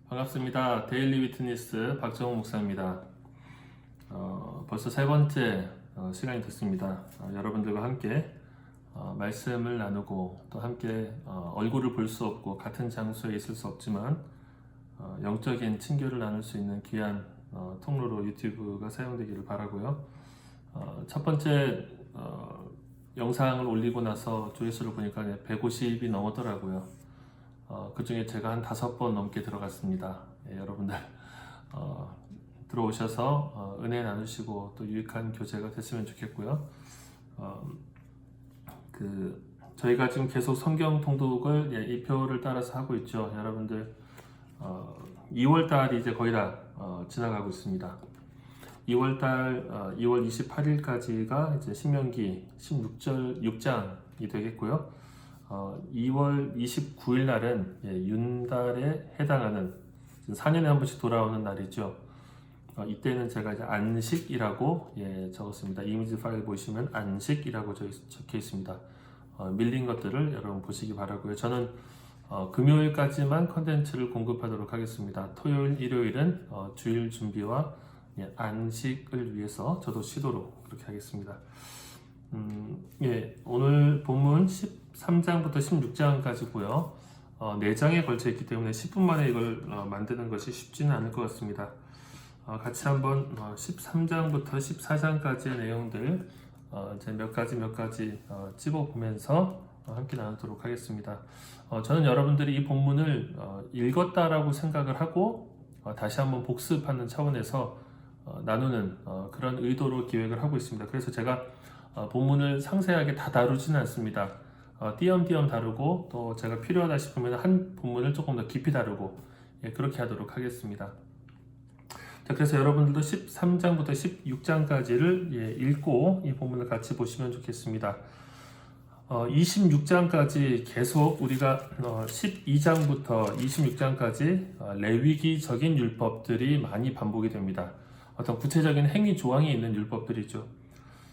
반갑습니다. 데일리 위트니스 박정호 목사입니다. 벌써 세 번째 시간이 됐습니다. 여러분들과 함께 말씀을 나누고 또 함께 얼굴을 볼 수 없고 같은 장소에 있을 수 없지만 영적인 친교를 나눌 수 있는 귀한 통로로 유튜브가 사용되기를 바라고요. 첫 번째 영상을 올리고 나서 조회수를 보니까 150이 넘었더라고요. 그 중에 제가 한 5번 넘게 들어갔습니다. 여러분들 들어오셔서 은혜 나누시고 또 유익한 교제가 됐으면 좋겠고요. 저희가 지금 계속 성경 통독을 이 표를 따라서 하고 있죠. 여러분들 2월달이 이제 거의 다 지나가고 있습니다. 2월달 2월 28일까지가 이제 신명기 6장이 되겠고요. 2월 29일 날은 윤달에 해당하는 4년에 한 번씩 돌아오는 날이죠. 이때는 제가 이제 안식이라고 적었습니다. 이미지 파일 보시면 안식이라고 적혀 있습니다. 밀린 것들을 여러분 보시기 바라고요. 저는 금요일까지만 컨텐츠를 공급하도록 하겠습니다. 토요일, 일요일은 주일 준비와 안식을 위해서 저도 쉬도록 그렇게 하겠습니다. 오늘 본문 13장부터 16장까지고요. 4장에 걸쳐 있기 때문에 10분 만에 이걸 만드는 것이 쉽지는 않을 것 같습니다. 같이 한번 13장부터 14장까지의 내용들 몇 가지 찝어보면서 함께 나누도록 하겠습니다. 저는 여러분들이 이 본문을 읽었다라고 생각을 하고 다시 한번 복습하는 차원에서 나누는 그런 의도로 기획을 하고 있습니다. 그래서 제가 본문을 상세하게 다 다루지는 않습니다. 띄엄띄엄 다루고 또 제가 필요하다 싶으면 한 본문을 조금 더 깊이 다루고 그렇게 하도록 하겠습니다. 자, 그래서 여러분들도 13장부터 16장까지를 읽고 이 본문을 같이 보시면 좋겠습니다. 26장까지 계속 우리가 12장부터 26장까지 레위기적인 율법들이 많이 반복이 됩니다. 어떤 구체적인 행위 조항이 있는 율법들이죠.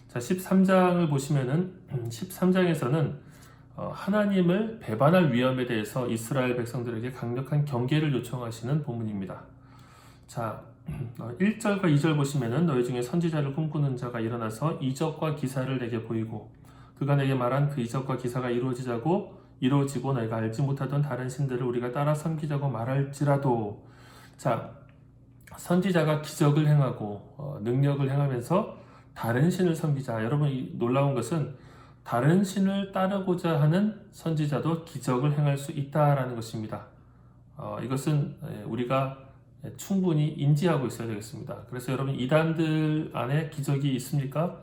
자, 13장을 보시면은 13장에서는 하나님을 배반할 위험에 대해서 이스라엘 백성들에게 강력한 경계를 요청하시는 본문입니다. 자, 1절과 2절 보시면은 너희 중에 선지자를 꿈꾸는 자가 일어나서 이적과 기사를 내게 보이고 그가 내게 말한 그 이적과 기사가 이루어지고 너희가 알지 못하던 다른 신들을 우리가 따라 섬기자고 말할지라도. 자, 선지자가 기적을 행하고 능력을 행하면서 다른 신을 섬기자. 여러분, 이 놀라운 것은 다른 신을 따르고자 하는 선지자도 기적을 행할 수 있다라는 것입니다. 이것은 우리가 충분히 인지하고 있어야 되겠습니다. 그래서 여러분, 이단들 안에 기적이 있습니까?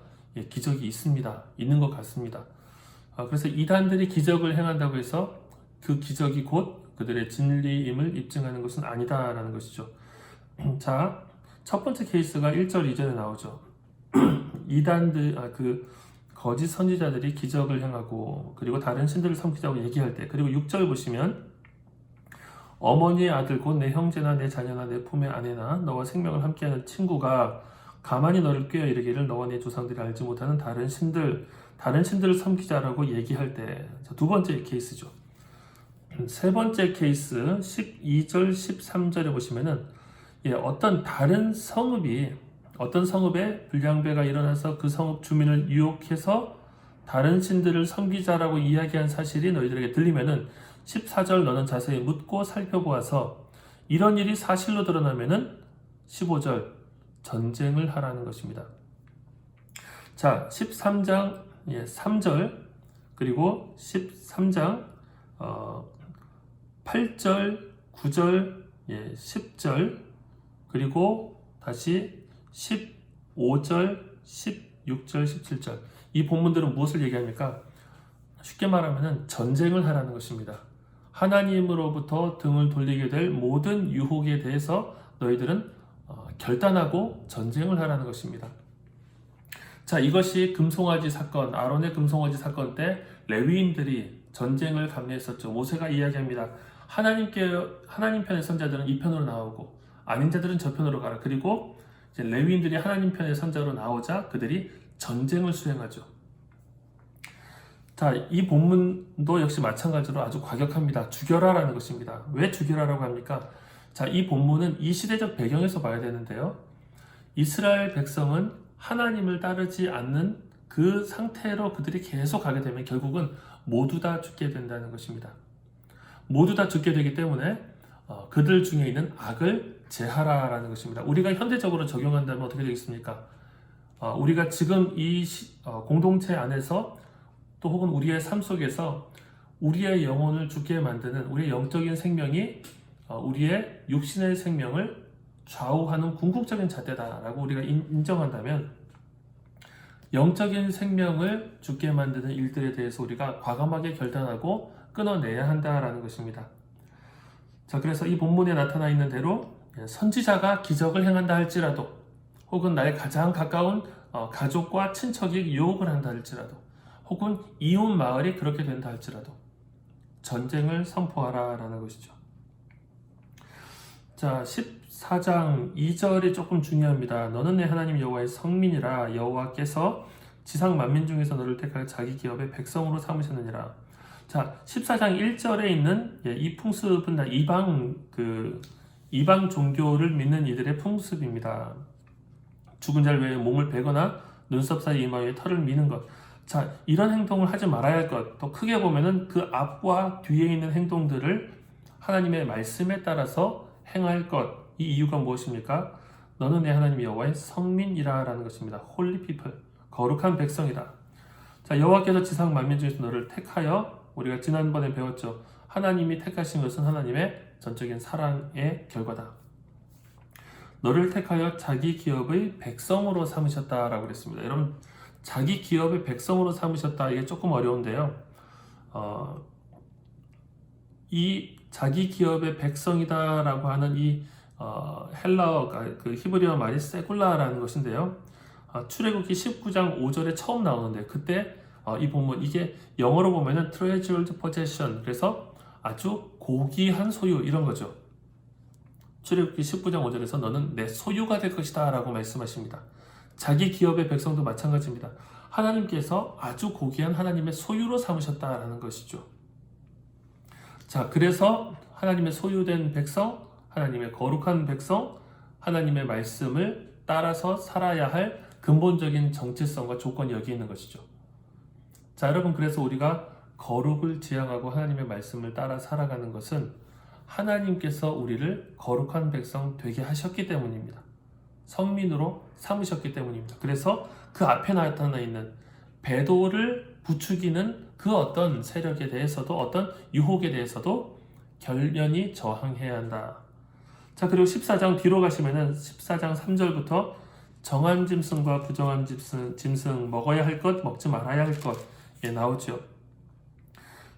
기적이 있습니다. 있는 것 같습니다. 그래서 이단들이 기적을 행한다고 해서 그 기적이 곧 그들의 진리임을 입증하는 것은 아니다라는 것이죠. 자, 첫 번째 케이스가 1절 2절에 나오죠. 이단들, 거짓 선지자들이 기적을 행하고 그리고 다른 신들을 섬기자고 얘기할 때, 그리고 6절 보시면 어머니의 아들 곧 내 형제나 내 자녀나 내 품의 아내나 너와 생명을 함께하는 친구가 가만히 너를 꾀어 이르기를 너와 내 조상들이 알지 못하는 다른 신들을 섬기자라고 얘기할 때, 두 번째 케이스죠. 세 번째 케이스 12절 13절에 보시면은 어떤 성읍에 불량배가 일어나서 그 성읍 주민을 유혹해서 다른 신들을 섬기자라고 이야기한 사실이 너희들에게 들리면은 14절 너는 자세히 묻고 살펴보아서 이런 일이 사실로 드러나면은 15절 전쟁을 하라는 것입니다. 자, 13장 3절 그리고 13장 8절 9절 10절 그리고 다시 15절 16절 17절 이 본문들은 무엇을 얘기합니까? 쉽게 말하면 전쟁을 하라는 것입니다. 하나님으로부터 등을 돌리게 될 모든 유혹에 대해서 너희들은 결단하고 전쟁을 하라는 것입니다. 자, 이것이 금송아지 사건, 아론의 금송아지 사건 때 레위인들이 전쟁을 감내했었죠. 모세가 이야기합니다. 하나님 편의 선자들은 이 편으로 나오고 아닌 자들은 저 편으로 가라. 그리고 이제 레위인들이 하나님 편의 선자로 나오자 그들이 전쟁을 수행하죠. 자, 이 본문도 역시 마찬가지로 아주 과격합니다. 죽여라라는 것입니다. 왜 죽여라라고 합니까? 자, 이 본문은 이 시대적 배경에서 봐야 되는데요. 이스라엘 백성은 하나님을 따르지 않는 그 상태로 그들이 계속 가게 되면 결국은 모두 다 죽게 된다는 것입니다. 모두 다 죽게 되기 때문에 그들 중에 있는 악을 제하라라는 것입니다. 우리가 현대적으로 적용한다면 어떻게 되겠습니까? 우리가 지금 이 공동체 안에서 또 혹은 우리의 삶 속에서 우리의 영혼을 죽게 만드는 우리의 영적인 생명이 우리의 육신의 생명을 좌우하는 궁극적인 잣대다라고 우리가 인정한다면 영적인 생명을 죽게 만드는 일들에 대해서 우리가 과감하게 결단하고 끊어내야 한다라는 것입니다. 자, 그래서 이 본문에 나타나 있는 대로 선지자가 기적을 행한다 할지라도 혹은 나의 가장 가까운 가족과 친척이 유혹을 한다 할지라도 혹은 이웃 마을이 그렇게 된다 할지라도 전쟁을 선포하라 라는 것이죠. 자, 14장 2절이 조금 중요합니다. 너는 내 하나님 여호와의 성민이라. 여호와께서 지상 만민 중에서 너를 택하여 자기 기업의 백성으로 삼으셨느니라. 자, 14장 1절에 있는 이 풍습은 다 이방 종교를 믿는 이들의 풍습입니다. 죽은 자를 위해 몸을 베거나 눈썹 사이 이마 위에 털을 미는 것. 자, 이런 행동을 하지 말아야 할 것. 또 크게 보면은 그 앞과 뒤에 있는 행동들을 하나님의 말씀에 따라서 행할 것. 이 이유가 무엇입니까? 너는 내 하나님 여호와의 성민이라 라는 것입니다. 홀리 피플, 거룩한 백성이다. 자, 여호와께서 지상 만민 중에서 너를 택하여, 우리가 지난번에 배웠죠. 하나님이 택하신 것은 하나님의 전적인 사랑의 결과다. 너를 택하여 자기 기업의 백성으로 삼으셨다라고 그랬습니다. 여러분, 자기 기업의 백성으로 삼으셨다, 이게 조금 어려운데요. 이 자기 기업의 백성이다라고 하는 이 헬라어, 그 히브리어 말이 세굴라라는 것인데요. 출애굽기 19장 5절에 처음 나오는데 그때 이 본문, 이게 영어로 보면은 treasured possession, 그래서 아주 고귀한 소유, 이런 거죠. 출애굽기 19장 5절에서 너는 내 소유가 될 것이다 라고 말씀하십니다. 자기 기업의 백성도 마찬가지입니다. 하나님께서 아주 고귀한 하나님의 소유로 삼으셨다라는 것이죠. 자, 그래서 하나님의 소유된 백성, 하나님의 거룩한 백성, 하나님의 말씀을 따라서 살아야 할 근본적인 정체성과 조건이 여기 있는 것이죠. 자, 여러분, 그래서 우리가 거룩을 지향하고 하나님의 말씀을 따라 살아가는 것은 하나님께서 우리를 거룩한 백성 되게 하셨기 때문입니다. 성민으로 삼으셨기 때문입니다. 그래서 그 앞에 나타나 있는 배도를 부추기는 그 어떤 세력에 대해서도, 어떤 유혹에 대해서도 결연히 저항해야 한다. 자, 그리고 14장 뒤로 가시면은 14장 3절부터 정한 짐승과 부정한 짐승, 먹어야 할 것, 먹지 말아야 할 것, 나오죠.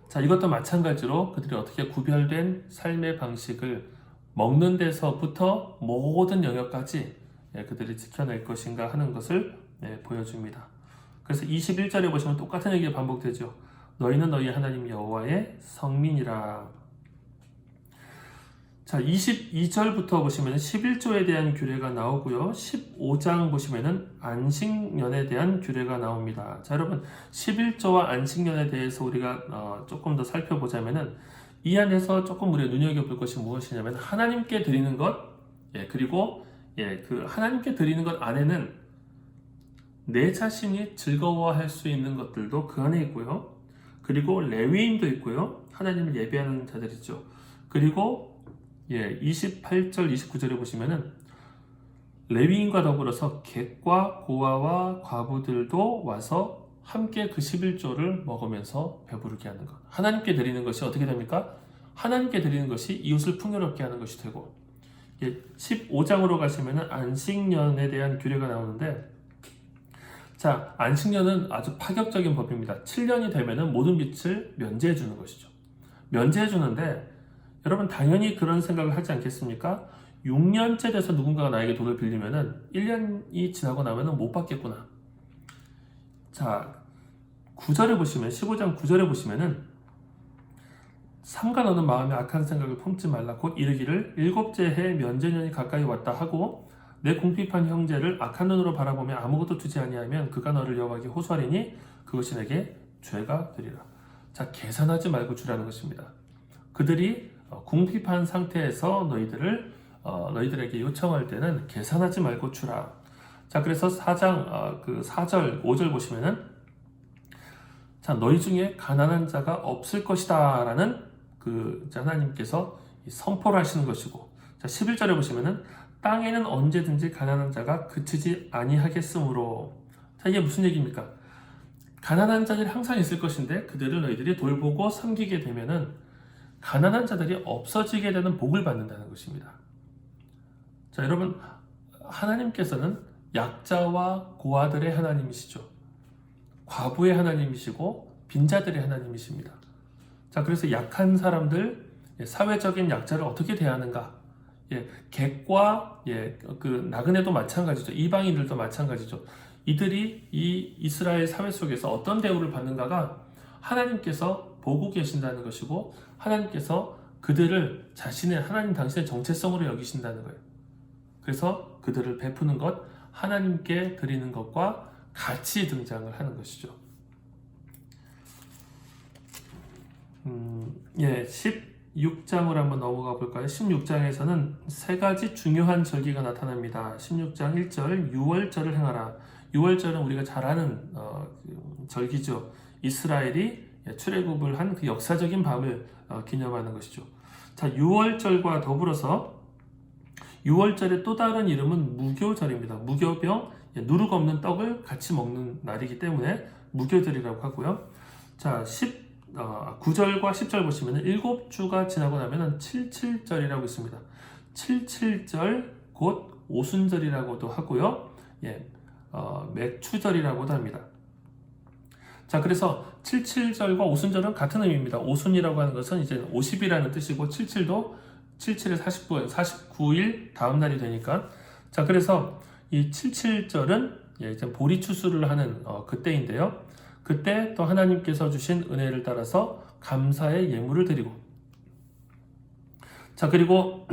자, 이것도 마찬가지로 그들이 어떻게 구별된 삶의 방식을 먹는 데서부터 모든 영역까지 그들이 지켜낼 것인가 하는 것을 보여줍니다. 그래서 21절에 보시면 똑같은 얘기가 반복되죠. 너희는 너희 하나님 여호와의 성민이라. 자, 22절부터 보시면 11조에 대한 규례가 나오고요. 15장 보시면은 안식년에 대한 규례가 나옵니다. 자, 여러분, 11조와 안식년에 대해서 우리가 조금 더 살펴보자면은 이 안에서 조금 우리가 눈여겨볼 것이 무엇이냐면 하나님께 드리는 것, 그리고 그 하나님께 드리는 것 안에는 내 자신이 즐거워할 수 있는 것들도 그 안에 있고요. 그리고 레위인도 있고요. 하나님을 예배하는 자들이죠. 그리고 28절, 29절에 보시면은 레위인과 더불어서 객과 고아와 과부들도 와서 함께 그 11조를 먹으면서 배부르게 하는 것. 하나님께 드리는 것이 어떻게 됩니까? 하나님께 드리는 것이 이웃을 풍요롭게 하는 것이 되고, 15장으로 가시면은 안식년에 대한 규례가 나오는데, 자, 안식년은 아주 파격적인 법입니다. 7년이 되면은 모든 빚을 면제해 주는 것이죠. 면제해 주는데, 여러분 당연히 그런 생각을 하지 않겠습니까? 6년째 돼서 누군가가 나에게 돈을 빌리면은 1년이 지나고 나면은 못 받겠구나. 자, 9절에 보시면, 15장 9절에 보시면은 삼가 너는 마음에 악한 생각을 품지 말라. 곧 이르기를 일곱째 해 면제년이 가까이 왔다 하고 내 궁핍한 형제를 악한 눈으로 바라보며 아무것도 주지 아니하면 그가 너를 여호와에게 호소하리니 그것이 내게 죄가 되리라. 자, 계산하지 말고 주라는 것입니다. 그들이 궁핍한 상태에서 너희들에게 요청할 때는 계산하지 말고 주라. 자, 그래서 4장 그 4절 5절 보시면은 자, 너희 중에 가난한 자가 없을 것이다라는 하나님께서 선포를 하시는 것이고, 자, 11절에 보시면은 땅에는 언제든지 가난한 자가 그치지 아니하겠으므로. 자, 이게 무슨 얘기입니까? 가난한 자들이 항상 있을 것인데 그들을 너희들이 돌보고 섬기게 되면은 가난한 자들이 없어지게 되는 복을 받는다는 것입니다. 자, 여러분, 하나님께서는 약자와 고아들의 하나님이시죠. 과부의 하나님이시고 빈자들의 하나님이십니다. 자, 그래서 약한 사람들, 사회적인 약자를 어떻게 대하는가? 객과 나그네도 마찬가지죠. 이방인들도 마찬가지죠. 이들이 이 이스라엘 사회 속에서 어떤 대우를 받는가가 하나님께서 보고 계신다는 것이고, 하나님께서 그들을 하나님 당신의 정체성으로 여기신다는 거예요. 그래서 그들을 베푸는 것, 하나님께 드리는 것과 같이 등장을 하는 것이죠. 16장으로 한번 넘어가 볼까요? 16장에서는 세 가지 중요한 절기가 나타납니다. 16장 1절, 유월절을 행하라. 유월절은 우리가 잘 아는 절기죠. 이스라엘이 출애굽을 한 그 역사적인 밤을 기념하는 것이죠. 자, 유월절과 더불어서 유월절의 또 다른 이름은 무교절입니다. 무교병, 누룩 없는 떡을 같이 먹는 날이기 때문에 무교절이라고 하고요. 자, 9절과 10절 보시면 7주가 지나고 나면 77절이라고 있습니다. 77절 곧 오순절이라고도 하고요. 맥추절이라고도 합니다. 자, 그래서 77절과 오순절은 같은 의미입니다. 오순이라고 하는 것은 이제 50이라는 뜻이고 77도 77에 49일 다음 날이 되니까, 자, 그래서 이 77절은 이제 보리 추수를 하는 그때인데요. 그때 또 하나님께서 주신 은혜를 따라서 감사의 예물을 드리고, 자, 그리고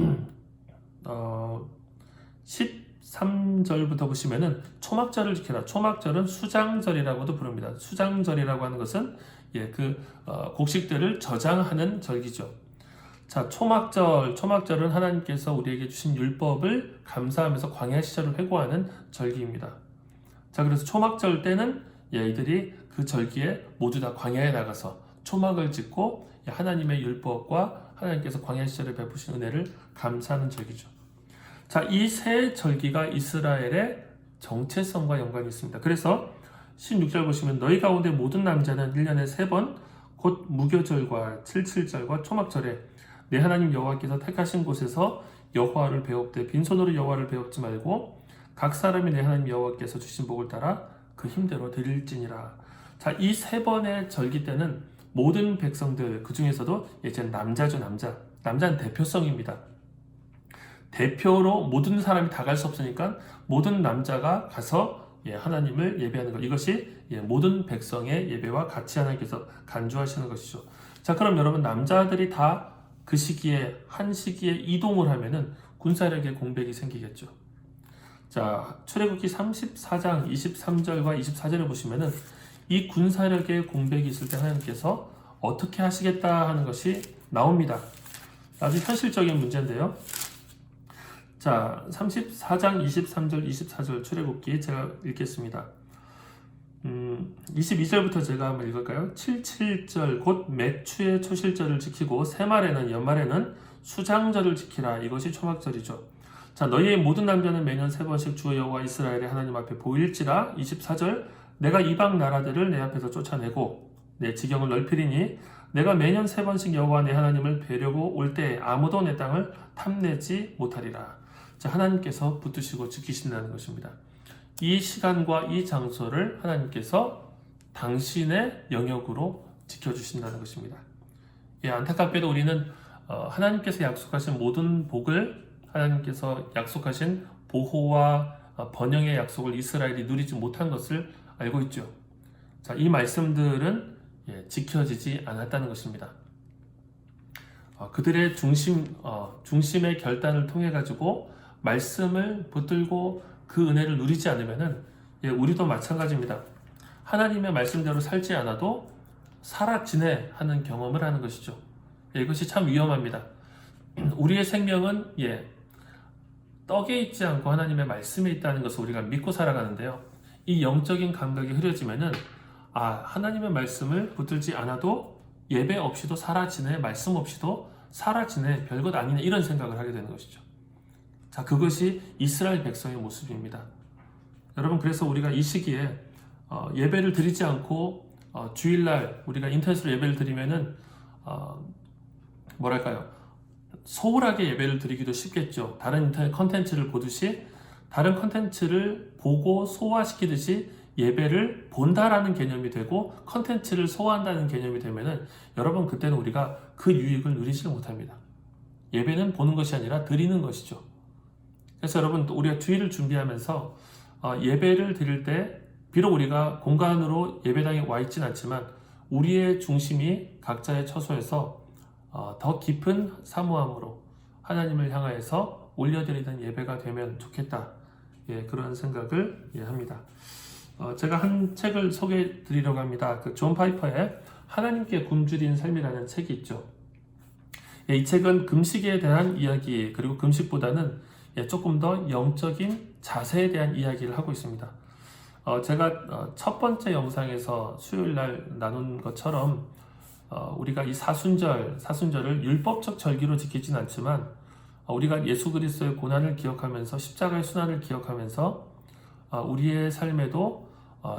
13절부터 보시면은 초막절을 지켜라. 초막절은 수장절이라고도 부릅니다. 수장절이라고 하는 것은 곡식들을 저장하는 절기죠. 자, 초막절은 하나님께서 우리에게 주신 율법을 감사하면서 광야 시절을 회고하는 절기입니다. 자, 그래서 초막절 때는 이들이 그 절기에 모두 다 광야에 나가서 초막을 짓고 하나님의 율법과 하나님께서 광야 시절에 베푸신 은혜를 감사하는 절기죠. 자, 이 세 절기가 이스라엘의 정체성과 연관이 있습니다. 그래서 16절 보시면 너희 가운데 모든 남자는 1년에 3번 곧 무교절과 77절과 초막절에 내 하나님 여호와께서 택하신 곳에서 여호와를 배웁되 빈손으로 여호와를 배웁지 말고 각 사람이 내 하나님 여호와께서 주신 복을 따라 그 힘대로 드릴지니라. 자, 이 3번의 절기 때는 모든 백성들, 그 중에서도 이제 남자죠. 남자는 대표성입니다. 대표로 모든 사람이 다 갈 수 없으니까 모든 남자가 가서 하나님을 예배하는 것, 이것이 모든 백성의 예배와 같이 하나님께서 간주하시는 것이죠. 자, 그럼 여러분, 남자들이 다 그 시기에 한 시기에 이동을 하면은 군사력의 공백이 생기겠죠. 자, 출애굽기 34장 23절과 24절을 보시면은 이 군사력의 공백이 있을 때 하나님께서 어떻게 하시겠다 하는 것이 나옵니다. 아주 현실적인 문제인데요. 자, 34장 23절 24절 출애굽기 제가 읽겠습니다. 22절부터 제가 한번 읽을까요? 77절 곧 맥추의 초실절을 지키고 새말에는 연말에는 수장절을 지키라. 이것이 초막절이죠. 자, 너희의 모든 남자는 매년 3번씩 주 여호와 이스라엘의 하나님 앞에 보일지라. 24절 내가 이방 나라들을 내 앞에서 쫓아내고 내 지경을 넓히리니 내가 매년 3번씩 여호와 내 하나님을 뵈려고 올 때 아무도 내 땅을 탐내지 못하리라. 자, 하나님께서 붙드시고 지키신다는 것입니다. 이 시간과 이 장소를 하나님께서 당신의 영역으로 지켜주신다는 것입니다. 안타깝게도 우리는 하나님께서 약속하신 모든 복을, 하나님께서 약속하신 보호와 번영의 약속을 이스라엘이 누리지 못한 것을 알고 있죠. 자, 이 말씀들은 지켜지지 않았다는 것입니다. 그들의 중심의 결단을 통해 가지고 말씀을 붙들고 그 은혜를 누리지 않으면은 우리도 마찬가지입니다. 하나님의 말씀대로 살지 않아도 살아 지내 하는 경험을 하는 것이죠. 이것이 참 위험합니다. 우리의 생명은 떡에 있지 않고 하나님의 말씀에 있다는 것을 우리가 믿고 살아가는데요. 이 영적인 감각이 흐려지면은 하나님의 말씀을 붙들지 않아도 예배 없이도 살아지네, 말씀 없이도 살아지네, 별것 아니네, 이런 생각을 하게 되는 것이죠. 자, 그것이 이스라엘 백성의 모습입니다. 여러분, 그래서 우리가 이 시기에 예배를 드리지 않고 주일날 우리가 인터넷으로 예배를 드리면은 소홀하게 예배를 드리기도 쉽겠죠. 다른 인터넷 컨텐츠를 보듯이 다른 컨텐츠를 보고 소화시키듯이 예배를 본다라는 개념이 되고 컨텐츠를 소화한다는 개념이 되면은 여러분, 그때는 우리가 그 유익을 누리지 못합니다. 예배는 보는 것이 아니라 드리는 것이죠. 그래서 여러분, 우리가 주일을 준비하면서 예배를 드릴 때 비록 우리가 공간으로 예배당에 와 있진 않지만 우리의 중심이 각자의 처소에서 더 깊은 사모함으로 하나님을 향하여서 올려드리는 예배가 되면 좋겠다. 그런 생각을 합니다. 제가 한 책을 소개해 드리려고 합니다. 존 파이퍼의 하나님께 굶주린 삶이라는 책이 있죠. 이 책은 금식에 대한 이야기, 그리고 금식보다는 조금 더 영적인 자세에 대한 이야기를 하고 있습니다. 제가 첫 번째 영상에서 수요일 날 나눈 것처럼 우리가 이 사순절을 율법적 절기로 지키진 않지만 우리가 예수 그리스도의 고난을 기억하면서 십자가의 순환을 기억하면서 우리의 삶에도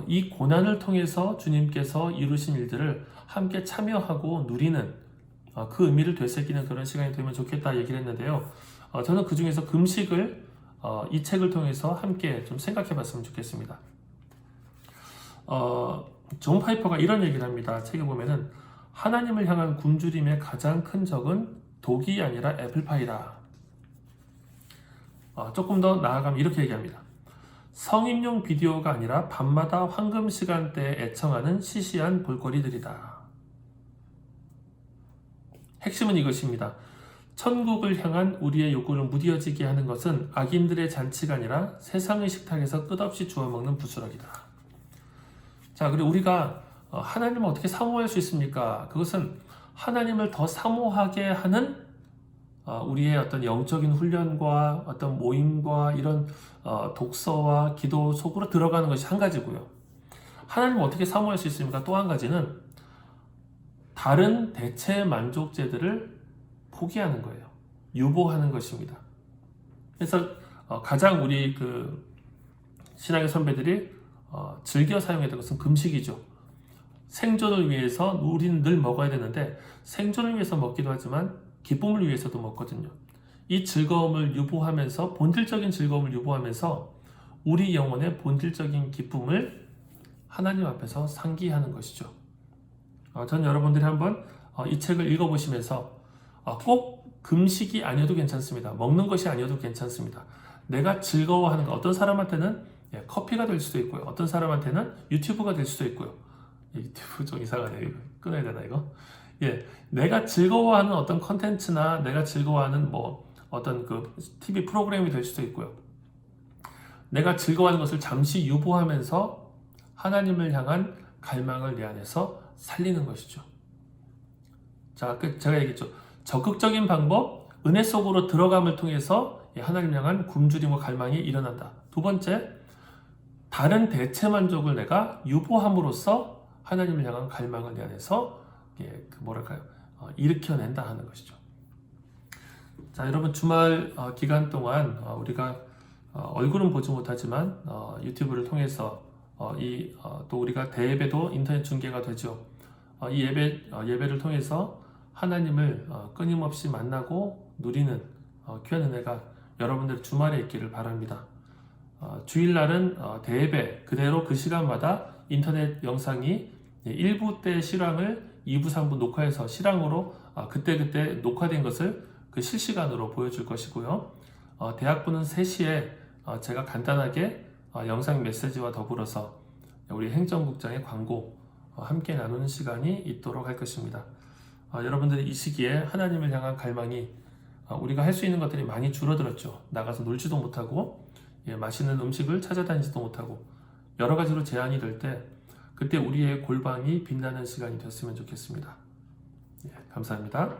이 고난을 통해서 주님께서 이루신 일들을 함께 참여하고 누리는 그 의미를 되새기는 그런 시간이 되면 좋겠다 얘기를 했는데요. 저는 그 중에서 금식을 이 책을 통해서 함께 좀 생각해 봤으면 좋겠습니다. 존 파이퍼가 이런 얘기를 합니다. 책에 보면은 하나님을 향한 굶주림의 가장 큰 적은 독이 아니라 애플파이다. 조금 더 나아가면 이렇게 얘기합니다. 성인용 비디오가 아니라 밤마다 황금 시간대에 애청하는 시시한 볼거리들이다. 핵심은 이것입니다. 천국을 향한 우리의 욕구를 무뎌지게 하는 것은 악인들의 잔치가 아니라 세상의 식탁에서 끝없이 주워먹는 부스러기다. 자, 그리고 우리가 하나님을 어떻게 사모할 수 있습니까? 그것은 하나님을 더 사모하게 하는 우리의 어떤 영적인 훈련과 어떤 모임과 이런 독서와 기도 속으로 들어가는 것이 한 가지고요. 하나님을 어떻게 사모할 수 있습니까? 또 한 가지는 다른 대체 만족제들을 포기하는 거예요. 유보하는 것입니다. 그래서 가장 우리 신앙의 선배들이 즐겨 사용했던 것은 금식이죠. 생존을 위해서 우리는 늘 먹어야 되는데 생존을 위해서 먹기도 하지만 기쁨을 위해서도 먹거든요. 이 즐거움을 유보하면서 본질적인 즐거움을 유보하면서 우리 영혼의 본질적인 기쁨을 하나님 앞에서 상기하는 것이죠. 저는 여러분들이 한번 이 책을 읽어보시면서 꼭 금식이 아니어도 괜찮습니다. 먹는 것이 아니어도 괜찮습니다. 내가 즐거워하는 것, 어떤 사람한테는 커피가 될 수도 있고요. 어떤 사람한테는 유튜브가 될 수도 있고요. 유튜브 좀 이상하네. 이거 끊어야 되나 이거? 내가 즐거워하는 어떤 컨텐츠나 내가 즐거워하는 어떤 TV 프로그램이 될 수도 있고요. 내가 즐거워하는 것을 잠시 유보하면서 하나님을 향한 갈망을 내 안에서 살리는 것이죠. 자, 제가 얘기했죠. 적극적인 방법, 은혜 속으로 들어감을 통해서 하나님 향한 굶주림과 갈망이 일어난다. 두 번째, 다른 대체 만족을 내가 유보함으로써 하나님을 향한 갈망을 내 안에서 일으켜낸다 하는 것이죠. 자, 여러분 주말 기간 동안 우리가 얼굴은 보지 못하지만 유튜브를 통해서 또 우리가 대예배도 인터넷 중계가 되죠. 이 예배를 통해서 하나님을 끊임없이 만나고 누리는 귀한 은혜가 여러분들 주말에 있기를 바랍니다. 주일날은 대예배 그대로 그 시간마다 인터넷 영상이 1부 때 실황을 2부, 3부 녹화해서 실황으로 그때 녹화된 것을 실시간으로 보여줄 것이고요. 대학부는 3시에 제가 간단하게 영상 메시지와 더불어서 우리 행정국장의 광고 함께 나누는 시간이 있도록 할 것입니다. 여러분들이 이 시기에 하나님을 향한 갈망이 우리가 할 수 있는 것들이 많이 줄어들었죠. 나가서 놀지도 못하고 맛있는 음식을 찾아다니지도 못하고 여러 가지로 제한이 될 때 그때 우리의 골방이 빛나는 시간이 됐으면 좋겠습니다. 감사합니다.